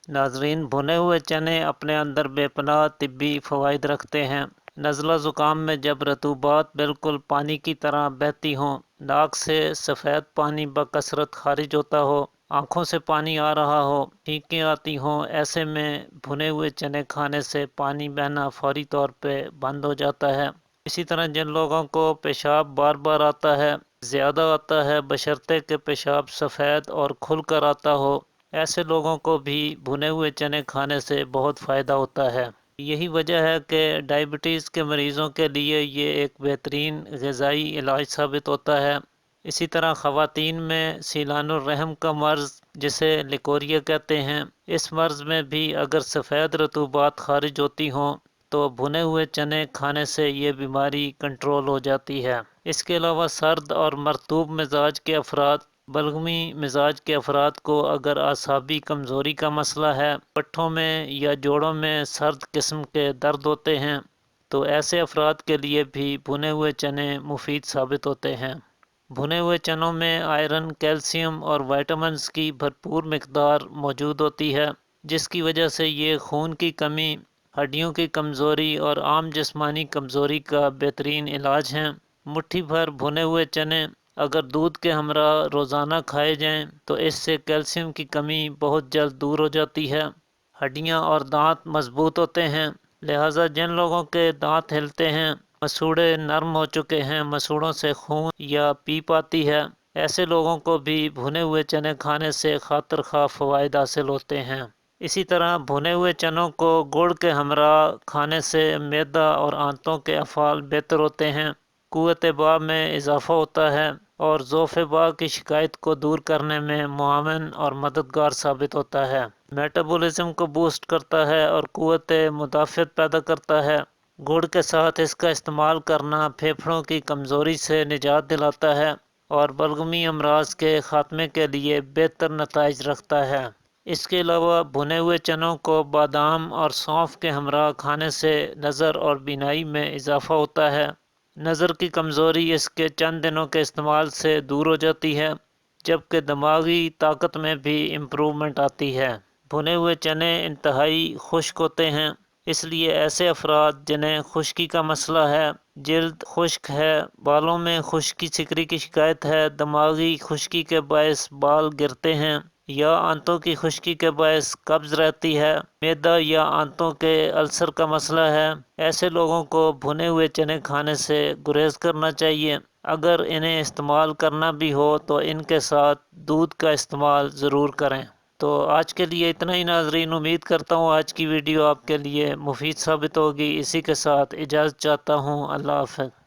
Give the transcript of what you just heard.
ناظرین، بھنے ہوئے چنے اپنے اندر بے پناہ طبی فوائد رکھتے ہیں۔ نزلہ زکام میں جب رطوبات بالکل پانی کی طرح بہتی ہوں، ناک سے سفید پانی بکثرت خارج ہوتا ہو، آنکھوں سے پانی آ رہا ہو، چھینکیں آتی ہوں، ایسے میں بھنے ہوئے چنے کھانے سے پانی بہنا فوری طور پہ بند ہو جاتا ہے۔ اسی طرح جن لوگوں کو پیشاب بار بار آتا ہے، زیادہ آتا ہے بشرطے کہ پیشاب سفید اور کھل کر آتا ہو، ایسے لوگوں کو بھی بھنے ہوئے چنے کھانے سے بہت فائدہ ہوتا ہے۔ یہی وجہ ہے کہ ڈائبٹیز کے مریضوں کے لیے یہ ایک بہترین غذائی علاج ثابت ہوتا ہے۔ اسی طرح خواتین میں سیلان الرحم کا مرض، جسے لیکوریا کہتے ہیں، اس مرض میں بھی اگر سفید رطوبات خارج ہوتی ہوں تو بھنے ہوئے چنے کھانے سے یہ بیماری کنٹرول ہو جاتی ہے۔ اس کے علاوہ سرد اور مرطوب مزاج کے افراد، بلغمی مزاج کے افراد کو اگر اعصابی کمزوری کا مسئلہ ہے، پٹھوں میں یا جوڑوں میں سرد قسم کے درد ہوتے ہیں، تو ایسے افراد کے لیے بھی بھنے ہوئے چنے مفید ثابت ہوتے ہیں۔ بھنے ہوئے چنوں میں آئرن، کیلشیم اور وائٹامنز کی بھرپور مقدار موجود ہوتی ہے، جس کی وجہ سے یہ خون کی کمی، ہڈیوں کی کمزوری اور عام جسمانی کمزوری کا بہترین علاج ہیں۔ مٹھی بھر بھنے ہوئے چنے اگر دودھ کے ہمراہ روزانہ کھائے جائیں تو اس سے کیلشیم کی کمی بہت جلد دور ہو جاتی ہے۔ ہڈیاں اور دانت مضبوط ہوتے ہیں، لہٰذا جن لوگوں کے دانت ہلتے ہیں، مسوڑھے نرم ہو چکے ہیں، مسوڑھوں سے خون یا پیپ آتی ہے، ایسے لوگوں کو بھی بھنے ہوئے چنے کھانے سے خاطر خواہ فوائد حاصل ہوتے ہیں۔ اسی طرح بھنے ہوئے چنوں کو گڑ کے ہمراہ کھانے سے معدہ اور آنتوں کے افعال بہتر ہوتے ہیں، قوت باء میں اضافہ ہوتا ہے اور ضعف باء کی شکایت کو دور کرنے میں معاون اور مددگار ثابت ہوتا ہے۔ میٹابولزم کو بوسٹ کرتا ہے اور قوت مدافعت پیدا کرتا ہے۔ گڑ کے ساتھ اس کا استعمال کرنا پھیپھڑوں کی کمزوری سے نجات دلاتا ہے اور بلغمی امراض کے خاتمے کے لیے بہتر نتائج رکھتا ہے۔ اس کے علاوہ بھنے ہوئے چنوں کو بادام اور سونف کے ہمراہ کھانے سے نظر اور بینائی میں اضافہ ہوتا ہے۔ نظر کی کمزوری اس کے چند دنوں کے استعمال سے دور ہو جاتی ہے، جبکہ دماغی طاقت میں بھی امپرومنٹ آتی ہے۔ بھنے ہوئے چنے انتہائی خشک ہوتے ہیں، اس لیے ایسے افراد جنہیں خشکی کا مسئلہ ہے، جلد خشک ہے، بالوں میں خشکی سکری کی شکایت ہے، دماغی خشکی کے باعث بال گرتے ہیں، یا آنتوں کی خشکی کے باعث قبض رہتی ہے، معدہ یا آنتوں کے السر کا مسئلہ ہے، ایسے لوگوں کو بھنے ہوئے چنے کھانے سے گریز کرنا چاہیے۔ اگر انہیں استعمال کرنا بھی ہو تو ان کے ساتھ دودھ کا استعمال ضرور کریں۔ تو آج کے لیے اتنا ہی ناظرین، امید کرتا ہوں آج کی ویڈیو آپ کے لیے مفید ثابت ہوگی۔ اسی کے ساتھ اجازت چاہتا ہوں، اللہ حافظ۔